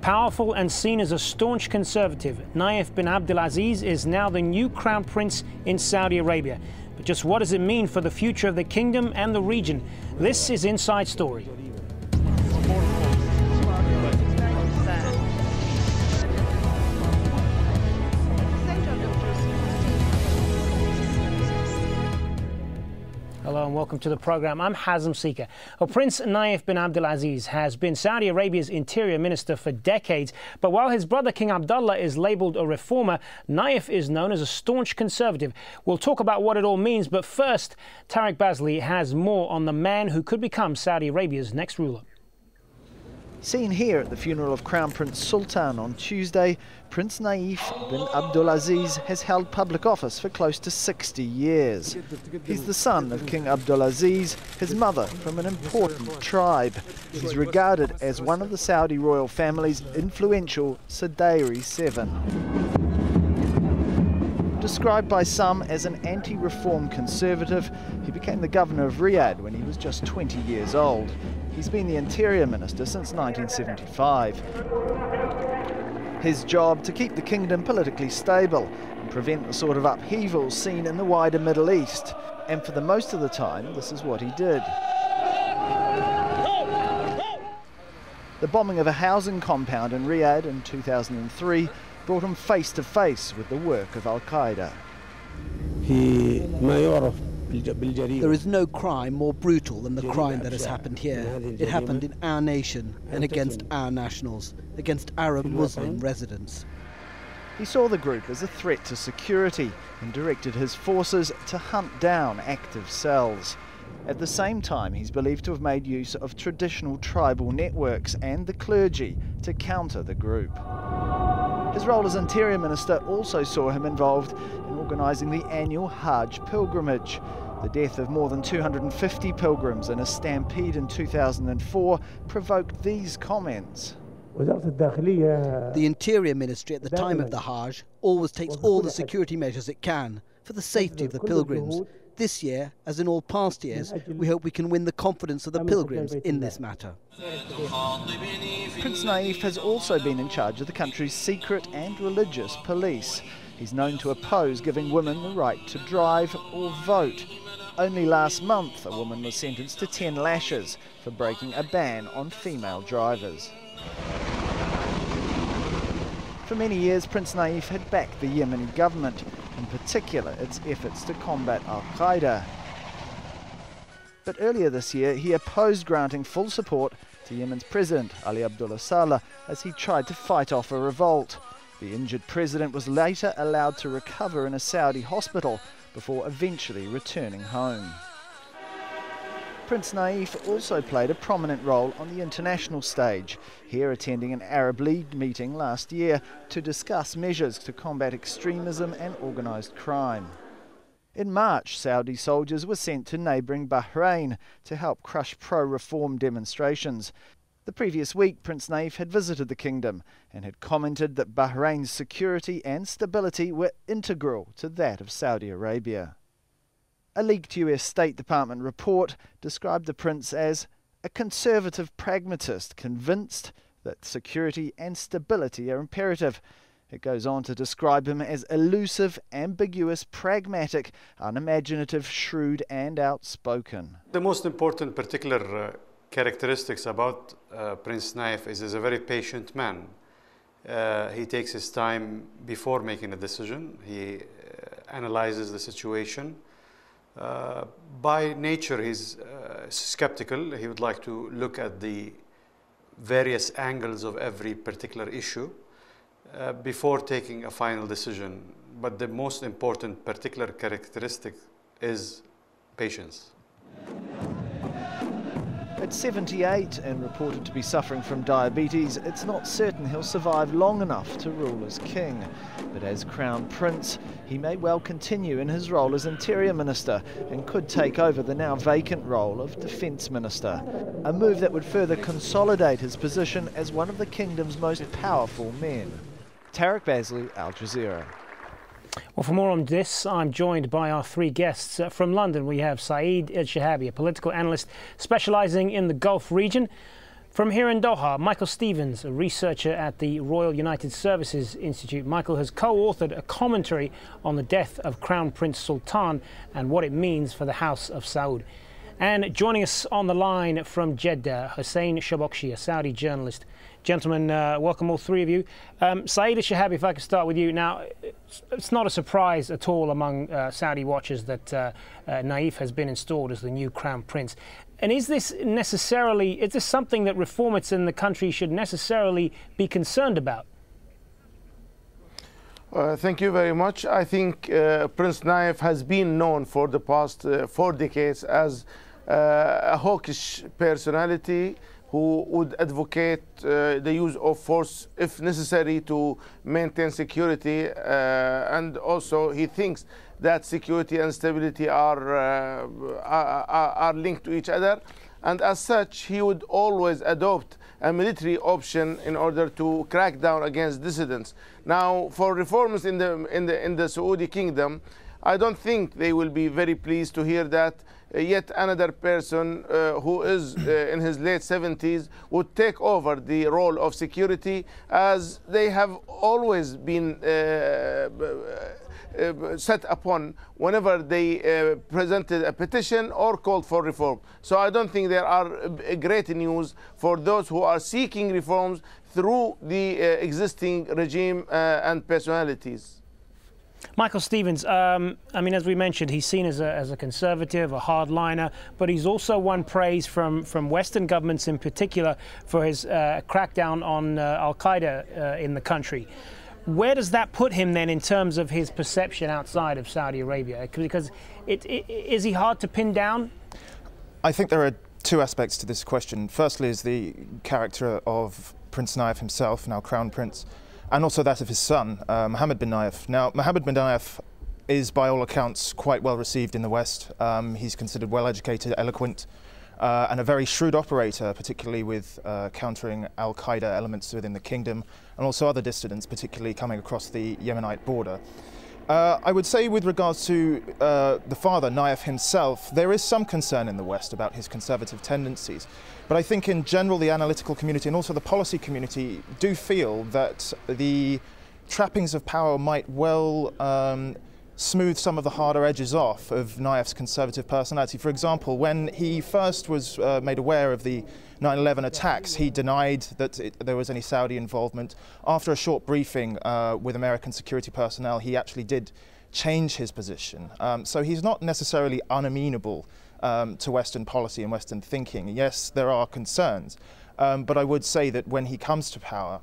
Powerful and seen as a staunch conservative, Nayef Bin Abdelaziz is now the new crown prince in Saudi Arabia. But just what does it mean for the future of the kingdom and the region? This is Inside Story. Hello and welcome to the program. I'm Hazem Seeker. Well, Prince Nayef Bin Abdelaziz has been Saudi Arabia's interior minister for decades, but while his brother King Abdullah is labelled a reformer, Naif is known as a staunch conservative. We'll talk about what it all means, but first, Tarek Bazley has more on the man who could become Saudi Arabia's next ruler. Seen here at the funeral of Crown Prince Sultan on Tuesday, Prince Nayef Bin Abdelaziz has held public office for close to 60 years. He's the son of King Abdulaziz, his mother from an important tribe. He's regarded as one of the Saudi royal family's influential Sadairy 7. Described by some as an anti-reform conservative, he became the governor of Riyadh when he was just 20 years old. He's been the interior minister since 1975. His job to keep the kingdom politically stable and prevent the sort of upheaval seen in the wider Middle East. And for the most of the time, this is what he did. The bombing of a housing compound in Riyadh in 2003 brought him face to face with the work of Al-Qaeda. There is no crime more brutal than the crime that has happened here. It happened in our nation and against our nationals, against Arab Muslim residents. He saw the group as a threat to security and directed his forces to hunt down active cells. At the same time, he's believed to have made use of traditional tribal networks and the clergy to counter the group. His role as Interior Minister also saw him involved in organising the annual Hajj pilgrimage. The death of more than 250 pilgrims in a stampede in 2004 provoked these comments. The Interior Ministry at the time of the Hajj always takes all the security measures it can for the safety of the pilgrims. This year, as in all past years, we hope we can win the confidence of the pilgrims in this matter. Prince Naif has also been in charge of the country's secret and religious police. He's known to oppose giving women the right to drive or vote. Only last month, a woman was sentenced to 10 lashes for breaking a ban on female drivers. For many years, Prince Naif had backed the Yemeni government, in particular its efforts to combat Al-Qaeda. But earlier this year, he opposed granting full support to Yemen's President Ali Abdullah Saleh as he tried to fight off a revolt. The injured president was later allowed to recover in a Saudi hospital before eventually returning home. Prince Naif also played a prominent role on the international stage, here attending an Arab League meeting last year to discuss measures to combat extremism and organised crime. In March, Saudi soldiers were sent to neighbouring Bahrain to help crush pro-reform demonstrations. The previous week, Prince Naif had visited the kingdom and had commented that Bahrain's security and stability were integral to that of Saudi Arabia. A leaked US State Department report described the prince as a conservative pragmatist convinced that security and stability are imperative. It goes on to describe him as elusive, ambiguous, pragmatic, unimaginative, shrewd and outspoken. The most important particular characteristics about Prince Naif is he's a very patient man. He takes his time before making a decision. He analyzes the situation. By nature, he's skeptical. He would like to look at the various angles of every particular issue before taking a final decision. But the most important particular characteristic is patience. At 78 and reported to be suffering from diabetes, it's not certain he'll survive long enough to rule as king. But as Crown Prince, he may well continue in his role as Interior Minister and could take over the now vacant role of Defence Minister, a move that would further consolidate his position as one of the kingdom's most powerful men. Tarek Bazley, Al Jazeera. Well, for more on this, I'm joined by our three guests. From London, we have Saeed El-Shahabi, a political analyst specialising in the Gulf region. From here in Doha, Michael Stevens, a researcher at the Royal United Services Institute. Michael has co-authored a commentary on the death of Crown Prince Sultan and what it means for the House of Saud. And joining us on the line from Jeddah, Hussein Shabokshi, a Saudi journalist. Gentlemen, welcome all three of you. Saeed al-Shahabi, if I could start with you. Now, it's not a surprise at all among Saudi watchers that Naif has been installed as the new Crown Prince. And is this something that reformists in the country should necessarily be concerned about? Thank you very much. I think Prince Naif has been known for the past 4 decades as a hawkish personality who would advocate the use of force if necessary to maintain security, and also he thinks that security and stability are linked to each other, and as such he would always adopt a military option in order to crack down against dissidents. Now, for reformers in the Saudi kingdom, I don't think they will be very pleased to hear that yet another person who is in his late 70s would take over the role of security, as they have always been set upon whenever they presented a petition or called for reform. So I don't think there are great news for those who are seeking reforms through the existing regime and personalities. Michael Stevens, I mean, as we mentioned, he's seen as a conservative, a hardliner, but he's also won praise from Western governments in particular for his crackdown on Al-Qaeda in the country. Where does that put him then in terms of his perception outside of Saudi Arabia? Because is he hard to pin down? I think there are two aspects to this question. Firstly is the character of Prince Naif himself, now Crown Prince, and also that of his son, Mohammed bin Naif. Now, Mohammed bin Naif is, by all accounts, quite well received in the West. He's considered well-educated, eloquent, and a very shrewd operator, particularly with countering Al-Qaeda elements within the kingdom, and also other dissidents, particularly coming across the Yemenite border. I would say with regards to the father, Naif himself, there is some concern in the West about his conservative tendencies. But I think in general the analytical community and also the policy community do feel that the trappings of power might well smooth some of the harder edges off of Naif's conservative personality. For example, when he first was made aware of the 9/11 attacks, he denied that there was any Saudi involvement. After a short briefing with American security personnel, he actually did change his position. So he's not necessarily unamenable to Western policy and Western thinking. Yes, there are concerns, but I would say that when he comes to power,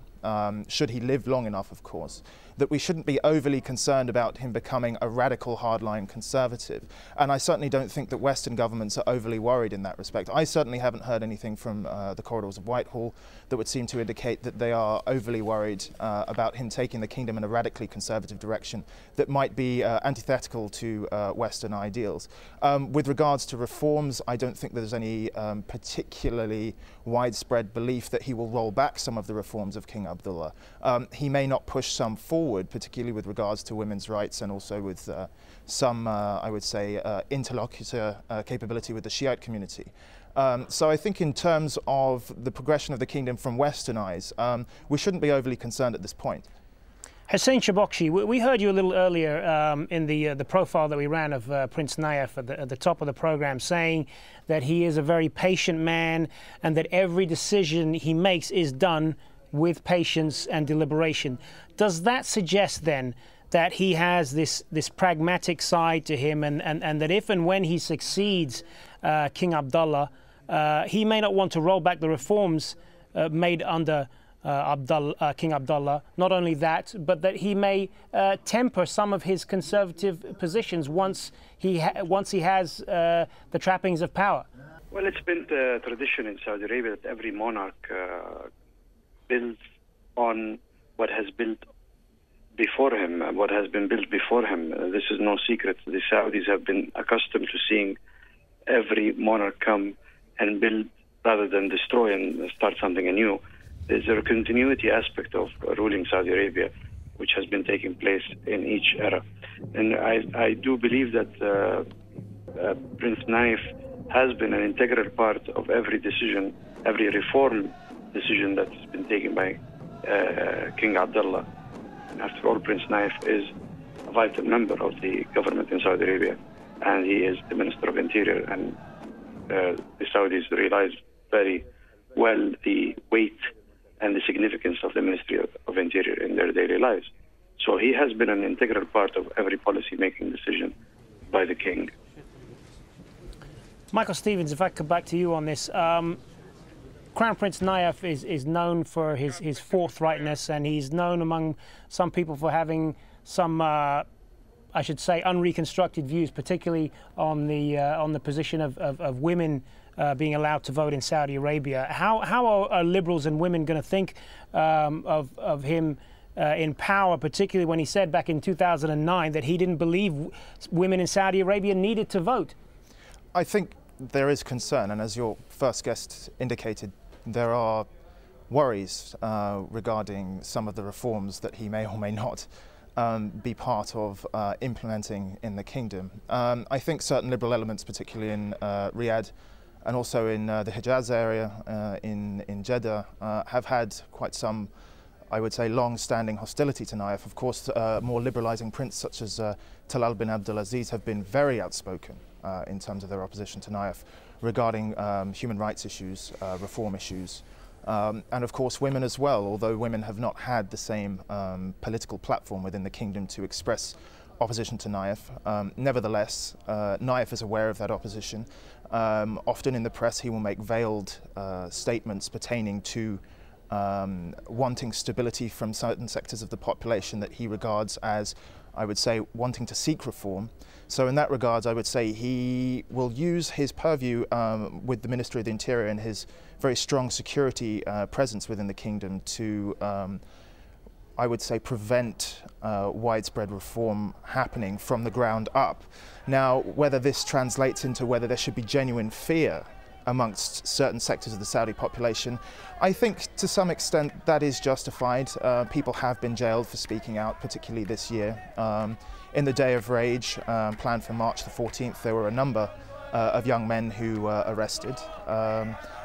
should he live long enough, of course, that we shouldn't be overly concerned about him becoming a radical hardline conservative. And I certainly don't think that Western governments are overly worried in that respect. I certainly haven't heard anything from the corridors of Whitehall that would seem to indicate that they are overly worried about him taking the kingdom in a radically conservative direction that might be antithetical to Western ideals. With regards to reforms, I don't think there's any particularly widespread belief that he will roll back some of the reforms of King Abdullah. He may not push some forward, particularly with regards to women's rights and also with some, I would say, interlocutor capability with the Shiite community. So I think in terms of the progression of the kingdom from Western eyes, we shouldn't be overly concerned at this point. Hussein Shabokshi, we heard you a little earlier in the profile that we ran of Prince Naif at the top of the program, saying that he is a very patient man and that every decision he makes is done with patience and deliberation. Does that suggest then that he has this pragmatic side to him, and that if and when he succeeds King Abdullah, he may not want to roll back the reforms made under King Abdullah? Not only that, but that he may temper some of his conservative positions once he has the trappings of power. Well, it's been the tradition in Saudi Arabia that every monarch builds on what has built before him, what has been built before him. This is no secret. The Saudis have been accustomed to seeing every monarch come and build rather than destroy and start something anew. There's a continuity aspect of ruling Saudi Arabia, which has been taking place in each era. And I do believe that Prince Naif has been an integral part of every decision, every reform decision that's been taken by King Abdullah. And after all, Prince Naif is a vital member of the government in Saudi Arabia, and he is the Minister of Interior, and the Saudis realize very well the weight and the significance of the Ministry of Interior in their daily lives. So he has been an integral part of every policy-making decision by the king. Michael Stevens, if I could back to you on this. Crown Prince Nayef is known for his forthrightness, and he's known among some people for having some, I should say, unreconstructed views, particularly on the position of women being allowed to vote in Saudi Arabia. How are liberals and women going to think of him in power, particularly when he said back in 2009 that he didn't believe women in Saudi Arabia needed to vote? I think there is concern, and as your first guest indicated, there are worries regarding some of the reforms that he may or may not be part of implementing in the kingdom. I think certain liberal elements, particularly in Riyadh and also in the Hijaz area in Jeddah, have had quite some, I would say, long-standing hostility to Naif. Of course, more liberalising princes such as Nayef Bin Abdelaziz have been very outspoken in terms of their opposition to Naif regarding human rights issues, reform issues, and of course women as well, although women have not had the same political platform within the kingdom to express opposition to Naif. Nevertheless, Naif is aware of that opposition. Often in the press he will make veiled statements pertaining to wanting stability from certain sectors of the population that he regards as, I would say, wanting to seek reform. So in that regard, I would say he will use his purview with the Ministry of the Interior and his very strong security presence within the kingdom to, I would say, prevent widespread reform happening from the ground up. Now, whether this translates into whether there should be genuine fear amongst certain sectors of the Saudi population, I think to some extent that is justified. People have been jailed for speaking out, particularly this year. In the Day of Rage, planned for March the 14th, there were a number of young men who were arrested.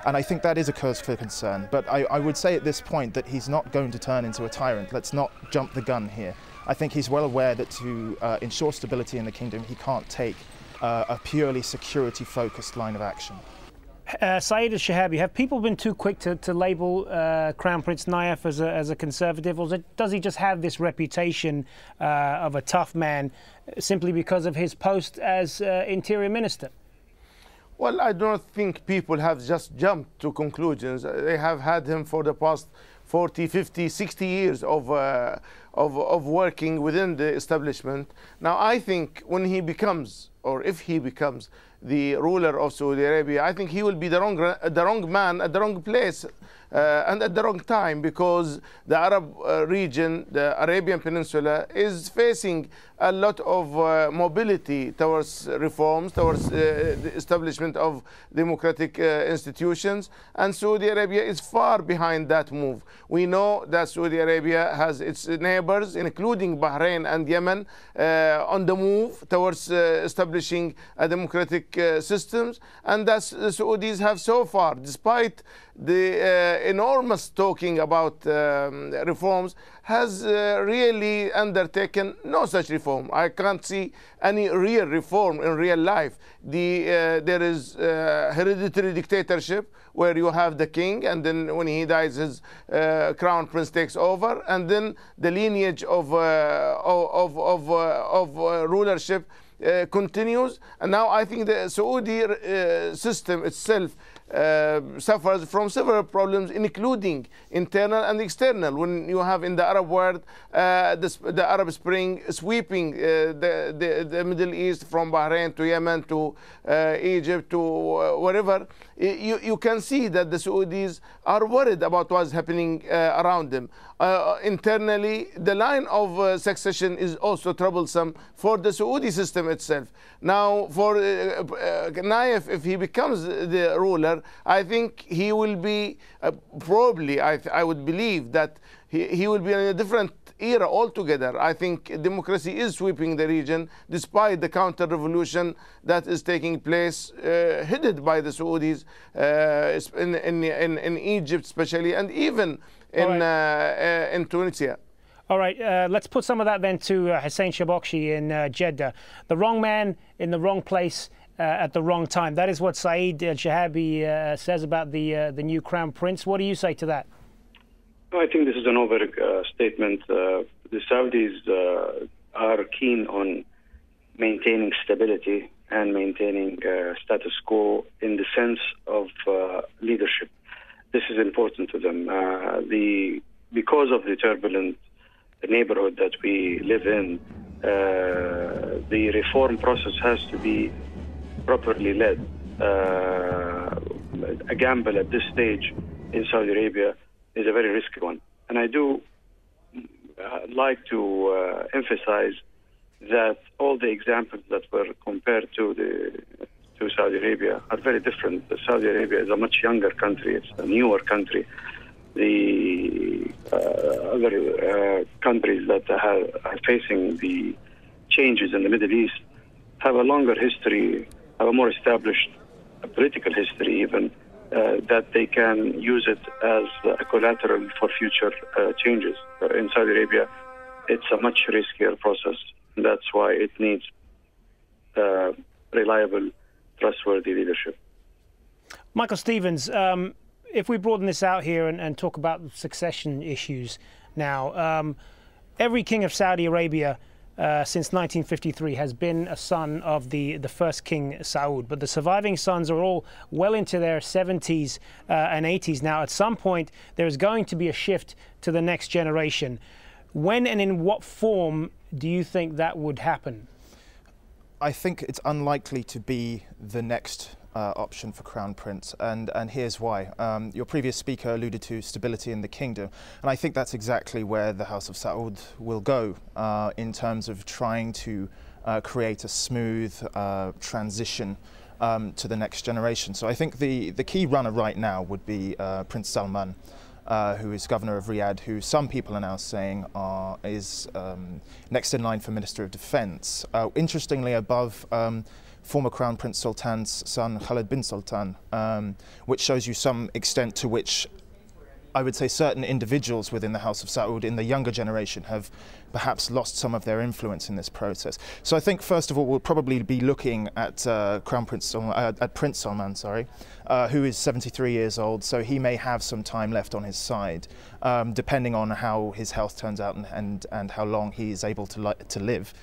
And I think that is a cause for concern. But I would say at this point that he's not going to turn into a tyrant. Let's not jump the gun here. I think he's well aware that to ensure stability in the kingdom, he can't take a purely security-focused line of action. Saeed al-Shahabi, have people been too quick to label Crown Prince Nayef as a conservative, or does he just have this reputation of a tough man simply because of his post as Interior Minister? Well, I don't think people have just jumped to conclusions. They have had him for the past 40, 50, 60 years of working within the establishment. Now, I think when he becomes, or if he becomes, the ruler of Saudi Arabia, I think he will be the wrong man at the wrong place and at the wrong time, because the Arab region, the Arabian Peninsula, is facing a lot of mobility towards reforms, towards the establishment of democratic institutions, and Saudi Arabia is far behind that move. We know that Saudi Arabia has its neighbors, including Bahrain and Yemen, on the move towards establishing a democratic systems, and that the Saudis have so far, despite the enormous talking about reforms, has really undertaken no such reform. I can't see any real reform in real life. There is hereditary dictatorship, where you have the king, and then when he dies, his crown prince takes over, and then the lineage of rulership continues. And now I think the Saudi system itself suffers from several problems, including internal and external. When you have in the Arab world the Arab Spring sweeping the Middle East from Bahrain to Yemen to Egypt to wherever, you can see that the Saudis are worried about what's happening around them. Internally, the line of succession is also troublesome for the Saudi system itself. Now, for Naif, if he becomes the ruler, I think he will be probably, I would believe that he will be in a different era altogether. I think democracy is sweeping the region, despite the counter-revolution that is taking place, headed by the Saudis in Egypt especially, and even in Tunisia. All right, let's put some of that then to Hussein Shabokshi in Jeddah. The wrong man in the wrong place at the wrong time. That is what Saeed al-Shahabi says about the new Crown Prince. What do you say to that? I think this is an overstatement. The Saudis are keen on maintaining stability and maintaining status quo in the sense of leadership. This is important to them. Because of the turbulent neighborhood that we live in, the reform process has to be properly led. A gamble at this stage in Saudi Arabia is a very risky one. And I do like to emphasize that all the examples that were compared to Saudi Arabia are very different. Saudi Arabia is a much younger country. It's a newer country. The other countries that are facing the changes in the Middle East have a longer history, have a more established political history even, that they can use it as a collateral for future changes. In Saudi Arabia, it's a much riskier process. That's why it needs reliable, trustworthy leadership. Michael Stevens, if we broaden this out here and talk about succession issues now, every king of Saudi Arabia since 1953 has been a son of the first King Saud, but the surviving sons are all well into their 70s and 80s now. At some point, there's going to be a shift to the next generation. When and in what form do you think that would happen? I think it's unlikely to be the next option for Crown Prince, and here's why. Your previous speaker alluded to stability in the kingdom, and I think that's exactly where the House of Saud will go in terms of trying to create a smooth transition to the next generation. So I think the key runner right now would be Prince Salman, who is governor of Riyadh, who some people are now saying is next in line for Minister of Defence. Interestingly, above former Crown Prince Sultan's son, Khalid bin Sultan, which shows you some extent to which I would say certain individuals within the House of Saud in the younger generation have perhaps lost some of their influence in this process. So I think first of all we'll probably be looking at Prince Salman, who is 73 years old, so he may have some time left on his side, depending on how his health turns out and how long he is able to live.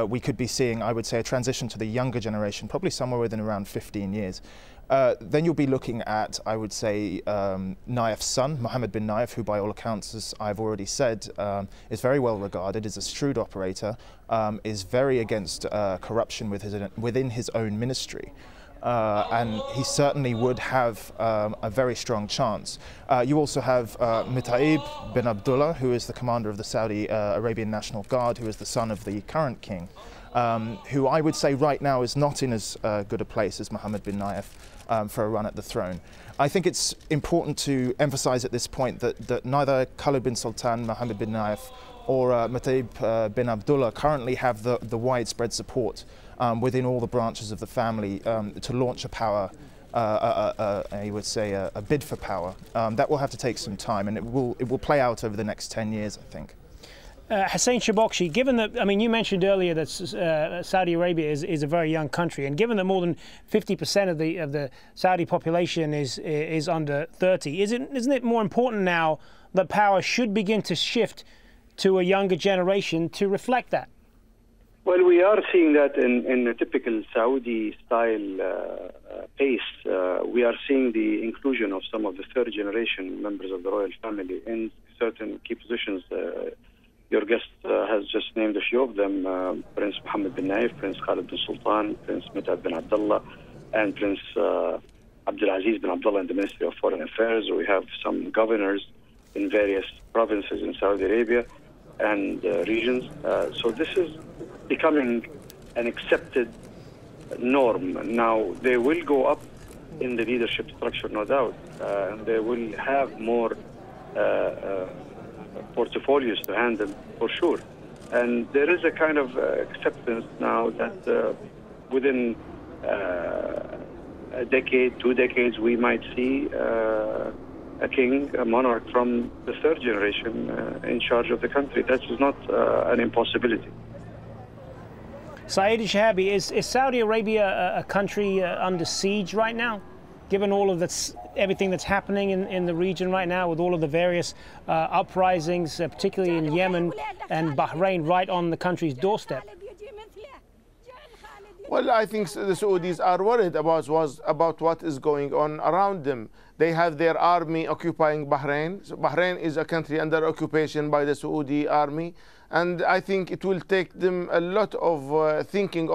We could be seeing, I would say, a transition to the younger generation, probably somewhere within around 15 years. Then you'll be looking at, I would say, Nayef's son, Mohammed bin Naif, who by all accounts, as I've already said, is very well regarded, is a shrewd operator, is very against corruption within his own ministry. And he certainly would have a very strong chance. You also have Nayef Bin Abdullah, who is the commander of the Saudi Arabian National Guard, who is the son of the current king, who I would say right now is not in as good a place as Mohammed bin Naif for a run at the throne. I think it's important to emphasize at this point that neither Khalid bin Sultan, Mohammed bin Naif, or Nayef bin Abdullah currently have the widespread support within all the branches of the family to launch a power, I would say a bid for power. That will have to take some time, and it will play out over the next 10 years, I think. Hussein Shabokshi, given that, I mean, you mentioned earlier that Saudi Arabia is a very young country, and given that more than 50% of the Saudi population is under 30, isn't it more important now that power should begin to shift to a younger generation to reflect that? Well, we are seeing that in a typical Saudi-style pace. We are seeing the inclusion of some of the third-generation members of the royal family in certain key positions. Your guest has just named a few of them, Prince Mohammed bin Naif, Prince Khalid bin Sultan, Prince Nayef bin Abdullah, and Prince Abdelaziz bin Abdullah in the Ministry of Foreign Affairs. We have some governors in various provinces in Saudi Arabia and regions. So this is becoming an accepted norm. Now, they will go up in the leadership structure, no doubt, and they will have more portfolios to handle, for sure. And there is a kind of acceptance now that within a decade, 2 decades, we might see a king, a monarch from the third generation in charge of the country. That is not an impossibility. Saeed Shahabi, is Saudi Arabia a country under siege right now, given all of everything that's happening in the region right now, with all of the various uprisings, particularly in Yemen and Bahrain, right on the country's doorstep? Well, I think the Saudis are worried about what is going on around them. They have their army occupying Bahrain. So Bahrain is a country under occupation by the Saudi army. And I think it will take them a lot of thinking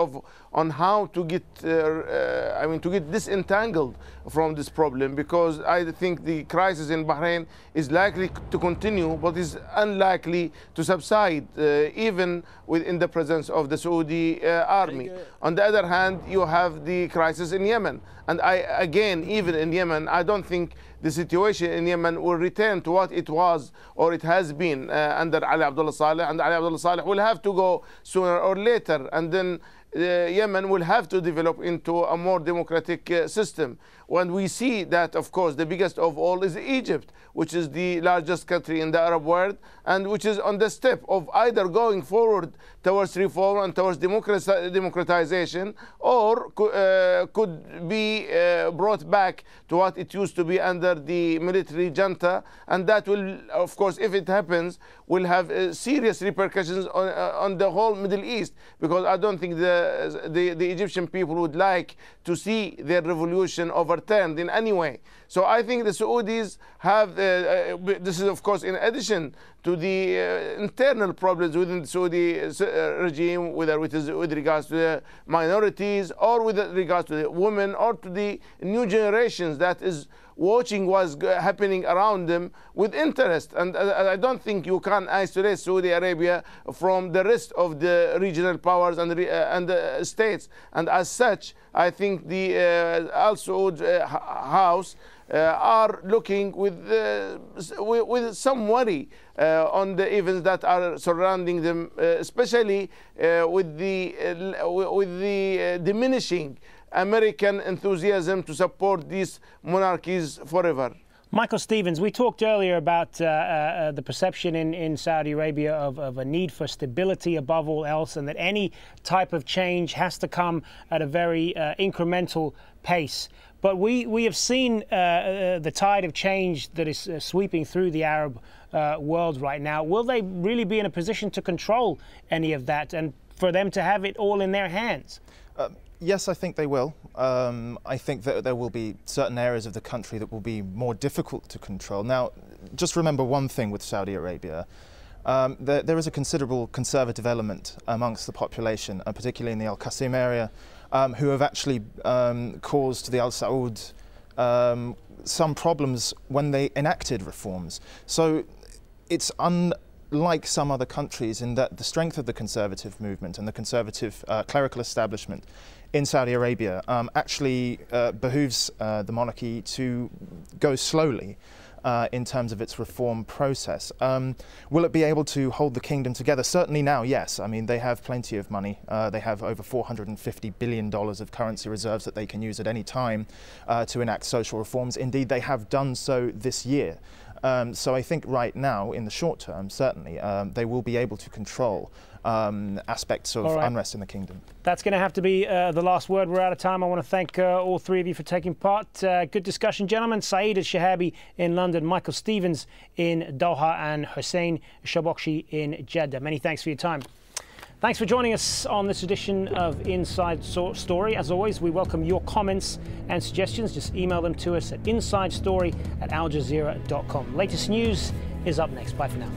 on how to get, to get disentangled from this problem, because I think the crisis in Bahrain is likely to continue, but is unlikely to subside, even within the presence of the Saudi army. On the other hand, you have the crisis in Yemen. And again, even in Yemen, I don't think the situation in Yemen will return to what it was or it has been under Ali Abdullah Saleh. And Ali Abdullah Saleh will have to go sooner or later. And then Yemen will have to develop into a more democratic system. When we see that, of course, the biggest of all is Egypt, which is the largest country in the Arab world, and which is on the step of either going forward towards reform and towards democratization, or could be brought back to what it used to be under the military junta. And that will, of course, if it happens, will have serious repercussions on the whole Middle East, because I don't think the Egyptian people would like to see their revolution overturned in any way. So I think the Saudis have, this is of course in addition to the internal problems within the Saudi regime, whether it is with regards to the minorities or with regards to the women or to the new generations that is watching what's happening around them with interest. And I don't think you can isolate Saudi Arabia from the rest of the regional powers and the states. And as such, I think the Al Saud House are looking with some worry on the events that are surrounding them, especially with the diminishing American enthusiasm to support these monarchies forever. Michael Stevens, we talked earlier about the perception in Saudi Arabia of a need for stability above all else, and that any type of change has to come at a very incremental pace. But we have seen the tide of change that is sweeping through the Arab world right now. Will they really be in a position to control any of that and for them to have it all in their hands? Yes, I think they will. I think that there will be certain areas of the country that will be more difficult to control. Now, just remember one thing with Saudi Arabia. There is a considerable conservative element amongst the population, particularly in the Al Qasim area, who have actually caused the Al Saud some problems when they enacted reforms. So it's unlike some other countries in that the strength of the conservative movement and the conservative clerical establishment in Saudi Arabia actually behooves the monarchy to go slowly in terms of its reform process. Will it be able to hold the kingdom together? Certainly now, yes. I mean, they have plenty of money. They have over $450 billion of currency reserves that they can use at any time to enact social reforms. Indeed, they have done so this year. So I think right now, in the short term, certainly, they will be able to control aspects of unrest in the kingdom. That's going to have to be the last word. We're out of time. I want to thank all three of you for taking part. Good discussion, gentlemen. Saeed Shahabi in London, Michael Stevens in Doha, and Hussein Shabokshi in Jeddah. Many thanks for your time. Thanks for joining us on this edition of Inside Story. As always, we welcome your comments and suggestions. Just email them to us at insidestory@aljazeera.com. Latest news is up next. Bye for now.